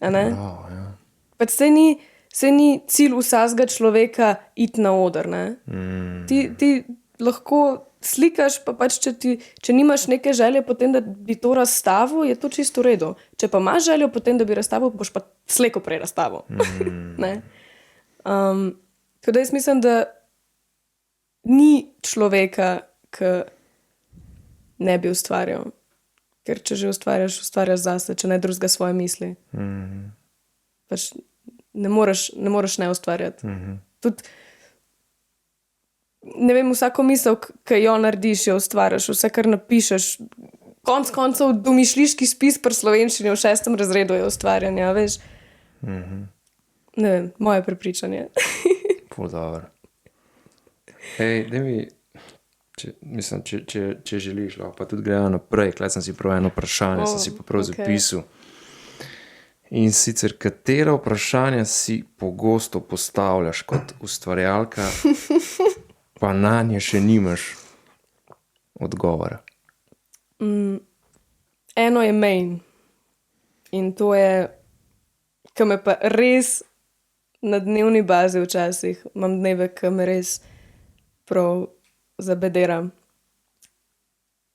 A ne? Wow, ja. Pač saj ni cilj vsakega človeka iti na oder, ne? Ti lahko slikaš, pa pač, če nimaš neke želje potem, da bi to razstavil, je to čisto v redu. Če pa imaš željo potem, da bi razstavil, boš pa slejko prej razstavil. Ne? Tako da jaz mislim, da ni človeka, ki ne bi ustvarjal. Ker če že ustvarjaš zase, če ne drugega svoje misli. Pač ne moreš ne ustvarjati. Tudi, ne vem, vsako misel, ki jo narediš, jo ustvarjaš, vse, kar napišeš. Konec koncev domišljiški spis pri slovenščini v 6. razredu je ustvarjanje, veš. Ne vem, moje prepričanje. Ful dobro. Hej, daj mi, če želiš, pa tudi grejo naprej, klej sem si prav eno vprašanje, sem si pa prav zapisal. In sicer, katera vprašanja si pogosto postavljaš kot ustvarjalka, pa nanje še nimaš odgovora? Eno je main. In to je, ki me pa res na dnevni bazi včasih, imam dneve, ki me res prav zabederam.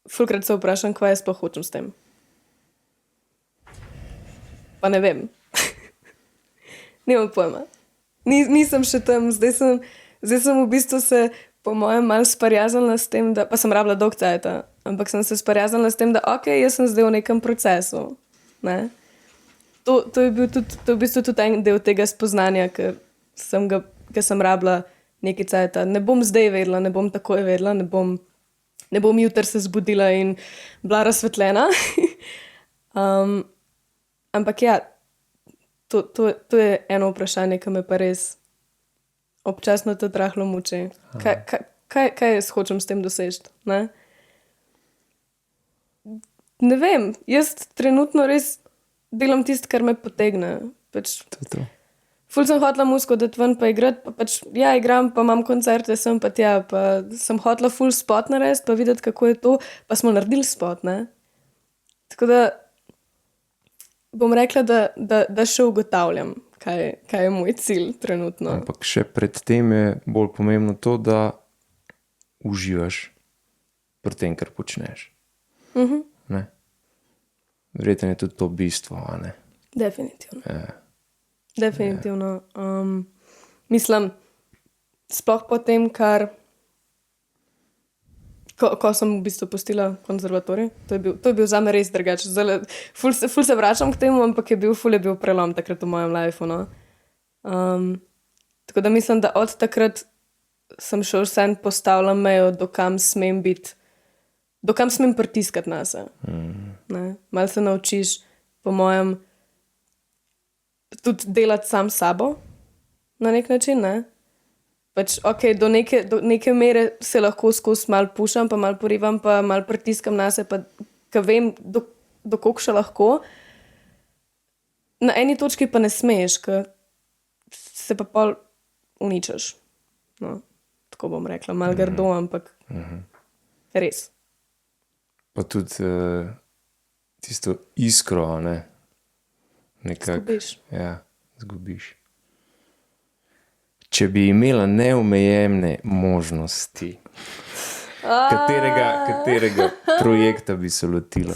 Fulkrat se vprašam, kaj jaz sploh hočem s tem. Pa ne vem. Nimam pojma. Nisem še tam, zdaj sem v bistvu se po mojem malo sprijaznila s tem, da, pa sem rabila dolgo cajta, ampak sem se sprijaznila s tem, da ok, jaz sem zdaj v nekem procesu. Ne? To je v bistvu tudi en del tega spoznanja, ki sem rabila nekaj cajta. Ne bom zdaj vedela, ne bom takoj vedela, ne bom jutri se zbudila in bila razsvetljena. Ampak ja, To je eno vprašanje, ki me pa res občasno tudi rahlo muči. Kaj jaz hočem s tem doseči? Ne vem, jaz trenutno res delam tisto, kar me potegne. Pač, ful sem hotela muziko dati ven, pa igrati, pa pač, ja, igram, pa imam koncerte, sem pa tja, pa sem hotela ful spot narediti, pa videti, kako je to, pa smo naredili spot, ne. Tako da bom rekla, da še ugotavljam, kaj je moj cilj trenutno. Ampak še pred tem je bolj pomembno to, da uživaš pri tem, kar počneš. Ne? Verjetno je tudi to bistvo, a ne? Definitivno. Definitivno. Mislim, sploh po tem, ko sem v bistvu pustila konzervatorij, to je bil zame res drugače. Ful se vračam k temu, ampak je bil prelom takrat v mojem lifeu, no. Tako da mislim, da od takrat sem še vsem postavila mejo, dokam smem biti, dokam smem pritiskati nase. Malo se naučiš, po mojem, tudi delati sam s sabo na nek način, ne? Pač, ok, do neke mere se lahko skozi malo pušam, pa malo porivam, pa malo pritiskam nase, pa ka vem, do koliko še lahko. Na eni točki pa ne smeš, ka se pa pol uničeš. No, tako bom rekla, malo grdo, ampak res. Pa tudi tisto iskro, ne? Zgubiš. Ja, zgubiš. Če bi imela neomejene možnosti, katerega projekta bi se lotila?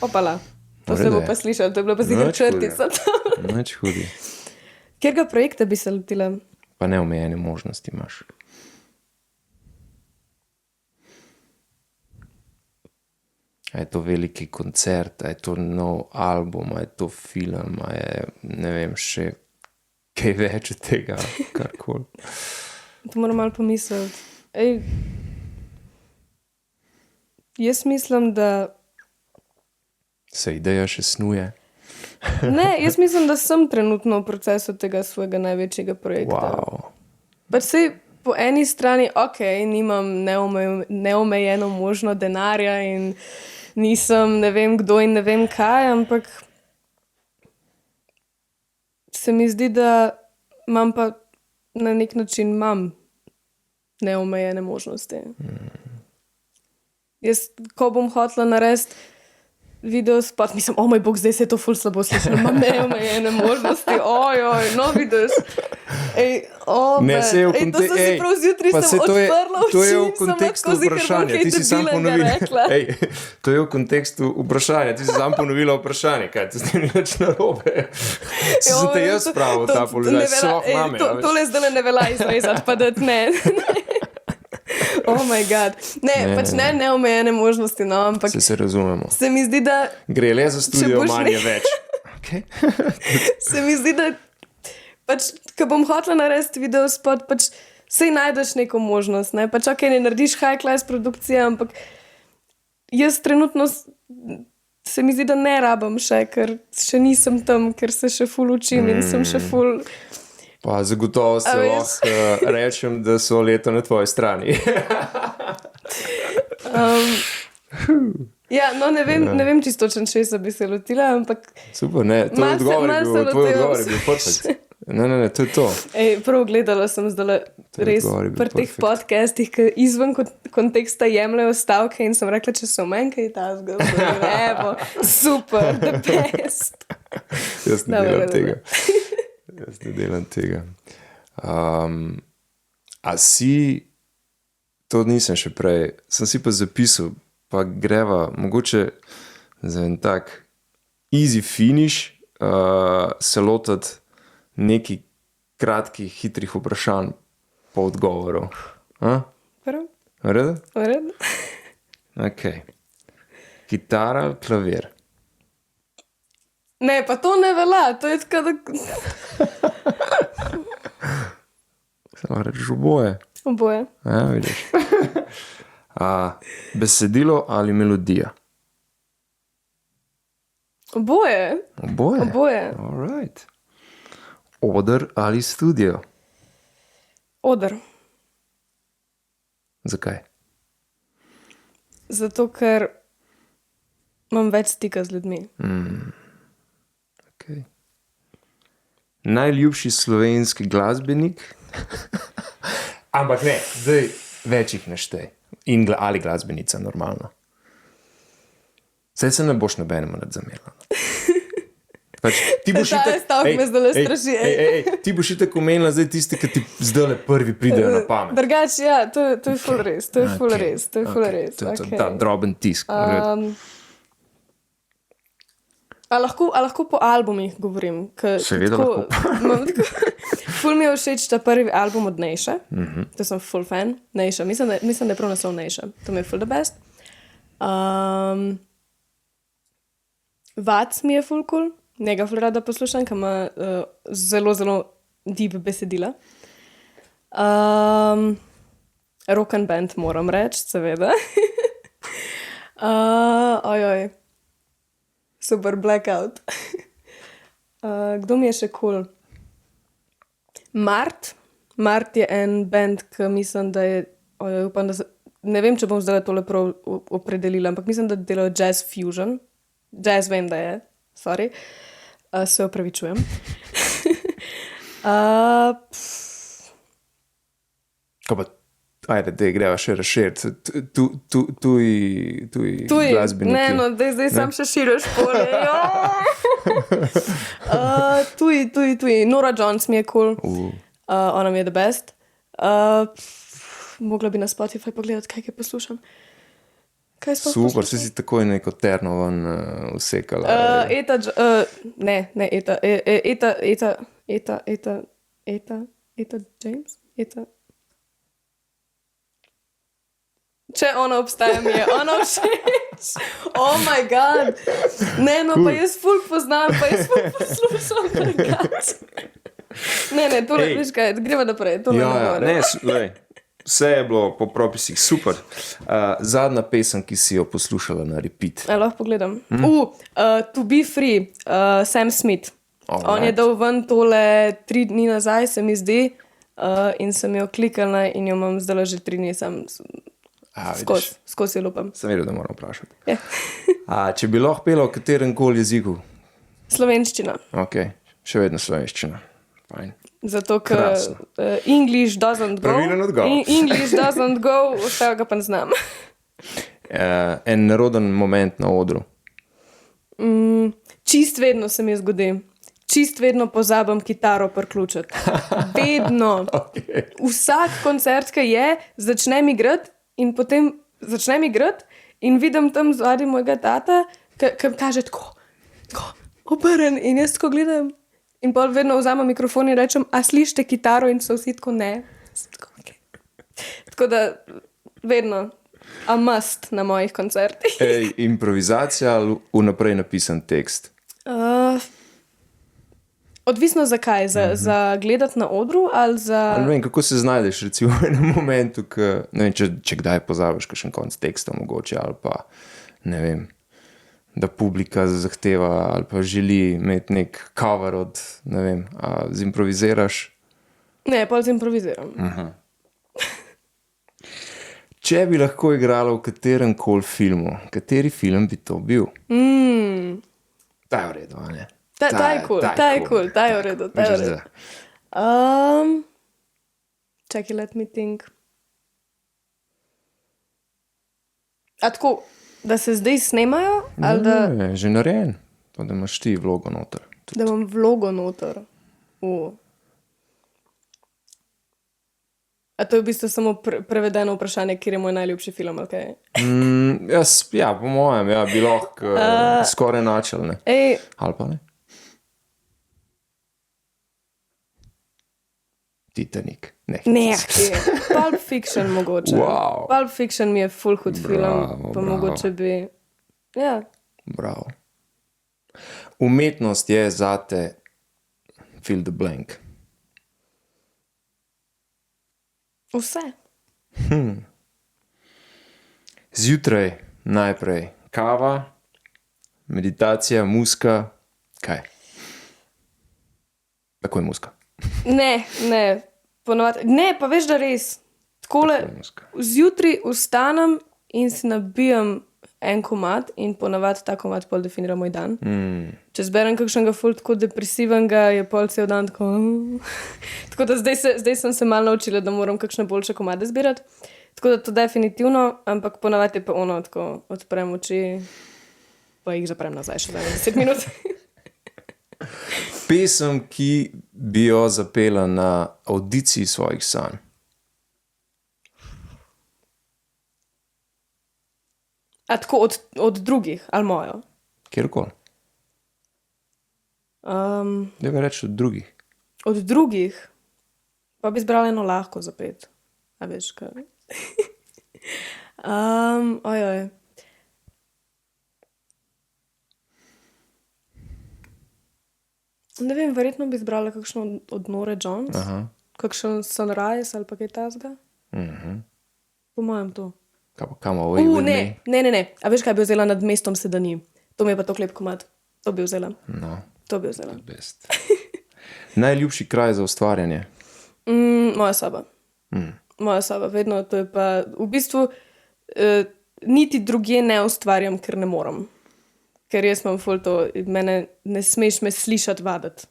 Opala, to se bo pa slišalo, to je bilo pa zelo črtica. Nič hudi. Kjerga projekta bi se lotila? Pa neomejene možnosti imaš. A je to veliki koncert, a je to nov album, a je to film, a je, ne vem, še kaj več od tega, karkoli. To moram malo pomisliti. Jaz mislim, da... Se ideja še snuje? Ne, jaz mislim, da sem trenutno v procesu tega svojega največjega projekta. Wow. Pač sej po eni strani, ok, nimam neomejeno možno denarja in nisem ne vem kdo in ne vem kaj, ampak se mi zdi, da imam pa na nek način neomejene možnosti. Jaz, ko bom hotela narediti videospot, mislim, moj bog, zdaj se je to ful slabo slišalo, imam neomejene možnosti, no vidiš. Ne, se je v to sem si prav zjutraj sem odprla oči to je v in sem kontekstu lahko vprašanja, ti si sam ponovila. To je v kontekstu vprašanja, ti si sam ponovila vprašanje, kaj ti s tem nič narobe. Sem te jaz spravil v ta položaj, sloh name. Tole zdaj ne velja izrezati, pa da ne. Oh my god. Pač ne neomejene možnosti, no, ampak... Se razumemo. Se mi zdi, da... Gre le za studio, manj je več. Okay. Se mi zdi, da pač, ko bom hotela narediti videospot, pač sej najdeš neko možnost, ne? Pač ok, ne narediš high class produkcije, ampak jaz trenutno se mi zdi, da ne rabam še, ker še nisem tam, ker se še ful učim in sem še ful... Pa zagotovo se lahko rečem, da so leta na tvoji strani. Ja, no ne vem čisto točno, če bi se lotila, ampak... Super, ne, tvoj odgovor je bil perfekt. Ne, to je to. Prav gledala sem zdaj res pri teh podcastih, ki izven konteksta jemljajo stavke in sem rekla, če so meni kaj tazga, evo, super, the best. Jaz ne delam tega. A si, to nisem še prej, sem si pa zapisal, pa greva mogoče za en tak easy finish se lotati nekih kratkih, hitrih vprašanj po odgovoru. Prav? Vrede? Vrede. Ok. Kitara ali klavir? Ne, pa to ne velja, to je tako, da... Se lahko rečeš oboje? Oboje. Ja, vidiš. Besedilo ali melodija? Oboje. Oboje? Oboje. All right. Oder ali studio? Oder. Zakaj? Zato, ker imam več stika z ljudmi. Okay. Najljubši slovenski glasbenik? Ampak ne, zdaj več jih neštej. Ali glasbenica, normalno. Saj se ne boš nobenemu nadzamerila. Pač, ti boš Ta stavek me zdajle straši. Ti boš itak omenila zdaj tisti, ki ti zdajle prvi pridejo na pamet. Drugače, ja, to je ful res. To je ful res. To je ful res. To je okej. ta droben tisk. A lahko po albumih govorim? Seveda lahko. Ful mi je všeč ta prvi album od Nejše. To sem ful fan. Nejša. Mislim, da je prav naslov Nejša. To mi je ful the best. Vac mi je ful cool. Njega ful rada poslušam, ker ima zelo, zelo deep besedila. Rock and band moram reči, seveda. Ojoj. Super, Blackout. Kdo mi je še cool? Mart. Mart je en band, ki mislim, da je... upam, da ne vem, če bom zdaj tole prav opredelila, ampak mislim, da delajo jazz fusion. Jazz vem, da je. Sorry. Se opravičujem. Kaj pa, ajde, da greva še razširiti. Tuji glasbeniki. Ne, no, zdaj sam še širiš polje. Tuji. Nora Jones mi je cool. Ona mi je the best. Mogla bi na Spotify pogledati, kaj poslušam. Kaj sploh Super, poslušam? si takoj neko terno ven usekala. Eta James? Če ona obstaja, mi je ona všeč. Oh my god. Ne, no, pa jaz ful poznam, pa jaz ful poslušam. Ne, tole, veš kaj, greva naprej. Vse je bilo po propisih super. Zadnja pesem, ki si jo poslušala na repeat. Lahko pogledam. To be free, Sam Smith. On je dal ven tole 3 dni nazaj, se mi zdi, in sem jo klikala in jo imam zdaj že 3 dni, skozi lupam. Sem vedel, da moram vprašati. Yeah. Če bi lahko pela v katerem koli jeziku? Slovenščina. Ok, še vedno slovenščina. Fajn. Zato, ker English doesn't go. Pravilen odgovor. English doesn't go, vsega pa ne znam. En neroden moment na odru. Čist vedno se mi zgodi. Čist vedno pozabim kitaro priključiti. Vedno. Okay. Vsak koncert, ki je, začnem igrati in potem začnem igrati in vidim tam zadaj mojega tata, ki kaže tako, obrn, in jaz tako gledam. In pol vedno vzamem mikrofon in rečem, a slišite kitaro, in so vsi tako ne. Okay. Tako da vedno a must na mojih koncertih. Improvizacija ali vnaprej napisan tekst? Odvisno zakaj, za gledati na odru ali za... Ne vem, kako se znajdeš recimo v enem momentu, ne vem, če kdaj pozabiš kakšen konc teksta mogoče, ali pa ne vem, da publika zahteva ali pa želi imeti nek cover od, ne vem, a zimproviziraš? Ne, pol zimproviziram. Če bi lahko igrala v katerem koli filmu, kateri film bi to bil? Ta je v redu, a ne? Ta je cool, ta je v redu. Čakaj, let me think. A tako, da se zdaj snemajo? Ali da... Ne, že narejen, pa da imaš ti vlogo noter. Da imam vlogo noter. A to je v bistvu samo prevedeno vprašanje, kjer je moj najljubši film, ali kaj? Ja, po mojem, ja, bi lahko skoraj načel, ne? Ali pa ne? Titanic. Ne, Pulp Fiction mogoče. Wow. Pulp Fiction mi je full hud film, pa mogoče bi... Ja. Bravo. Umetnost je zate fill the blank. Vse. Zjutraj najprej kava, meditacija, muzika, kaj? Tako je muska. Ne, ponovadi. Ne, pa veš, da res. Takole, Tako je muska. zjutraj vstanem in si nabijem en komad in ponavadi ta komad pol definira moj dan. Če zberem kakšnega ful tako depresivnega, je pol cel dan tako... Tako da zdaj sem se malo naučila, da moram kakšne boljše komade zbirati. Tako da to definitivno, ampak ponavadi je pa ono, tako odprem oči, pa jih zaprem nazaj še za 10 minut. Pesem, ki bi jo zapela na audiciji svojih sanj. A tako od drugih, ali mojo? Kjerkoli. Da bi reči od drugih. Od drugih? Pa bi zbrala eno lahko zapet. A veš kaj? Ojoj. Ne vem, verjetno bi zbrala kakšno od Nore Jones. Aha. Kakšen Sunrise ali pa kaj tasga. Po mojem to. Come away with me. Ne. A veš, kaj bi vzela Nad mestom Sedani? To mi je pa to lep komad. To bi vzela. No, To bi vzela. best. Najljubši kraj za ustvarjanje. Moja soba. Moja soba, vedno. To je pa v bistvu niti drugje ne ustvarjam, ker ne morem. Ker jaz imam ful to, mene ne smeš me slišati vaditi.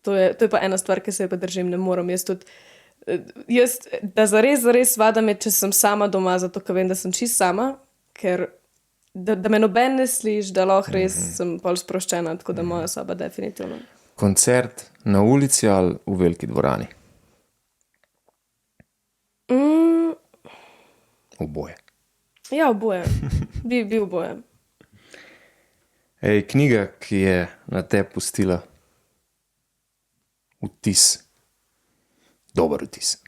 To je pa ena stvar, ki se je pa držim, ne morem. Jaz, da zares vadam je, če sem sama doma, zato ker vem, da sem čist sama, ker da me noben ne sliš, da lahko res sem pol sproščena, tako da moja soba definitivno. Koncert na ulici ali v veliki dvorani? Oboje. Ja, oboje. Bi oboje. Ej, knjiga, ki je na te pustila vtis. Dober vtis.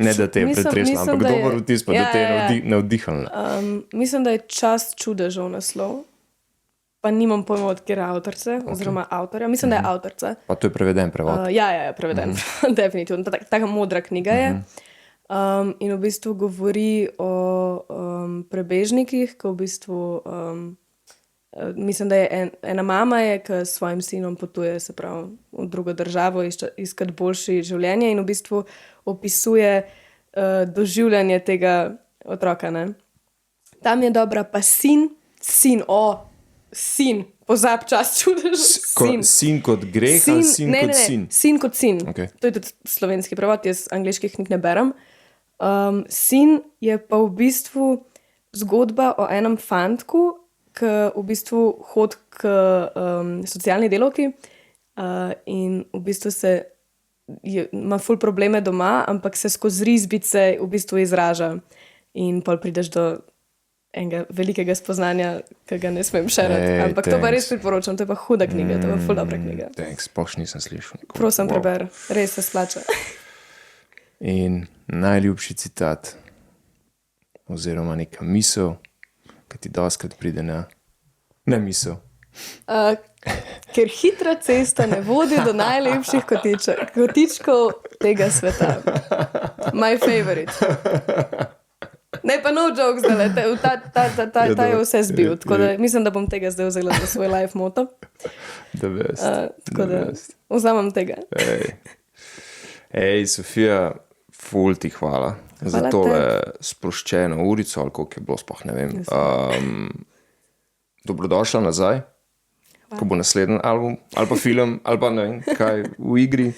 Ne, da te je pretresla, ampak dober vtis, pa da te je navdihnila. Mislim, da je Čast čudežev naslov. Pa nimam pojma, od kjer avtorice, oziroma avtorja. Mislim, da je avtorica. Pa to je preveden prevod. Ja, preveden. Definitivno. Taka modra knjiga je. In v bistvu govori o prebežnikih, ki v bistvu mislim, da je ena mama je, ki s svojim sinom potuje, se pravi, v drugo državo iskati boljše življenje in v bistvu opisuje doživljanje tega otroka. Ne? Tam je dobra pa sin, pozab Čast čudežev. Sin kot greh ali sin kot sin? Sin kot sin. Okay. To je tudi slovenski prevod, jaz angleških knjig ne berem. Sin je pa v bistvu zgodba o enem fantku, ki v bistvu hodi k socialni delavki in v bistvu ima ful probleme doma, ampak se skozi risbice v bistvu izraža in pol prideš do enega velikega spoznanja, ki ga ne smem šerati. Ampak to pa res priporočam, to je pa huda knjiga, to je pa ful dobra knjiga. Sploh nisem slišal. Prosim, preber, res se splača. In najljubši citat oziroma neka misel, ki ti doskrat pride na misel. Ker hitra cesta ne vodi do najlepših kotičkov tega sveta. My favorite. Ne, pa no joke zdaj, ta je vse zbil, tako da mislim, da bom tega zdaj vzela za svoj life moto. The best. Tako da vzamem tega. Ej, Sofija, ful ti hvala za tole sproščeno urico, ali koliko je bilo, sploh ne vem. Dobrodošla nazaj, ko bo naslednji album, ali pa film, ali pa ne vem, kaj v igri,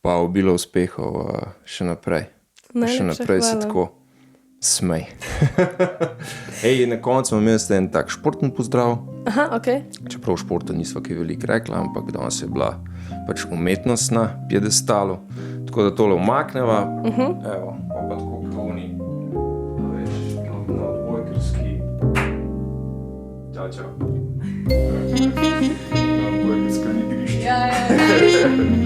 pa obilo uspehov še naprej. Še naprej se tako smej. Ej, na koncu imam jaz en tak športni pozdrav. Aha, okej. Čeprav športa nisva kaj veliko rekla, ampak danes je bila pač umetnost na piedestalu. Tako da tole umakneva. Evo, pa tako koni. Veš, na odbojkarski. Čau. Na odbojkarska igrišča. Ja.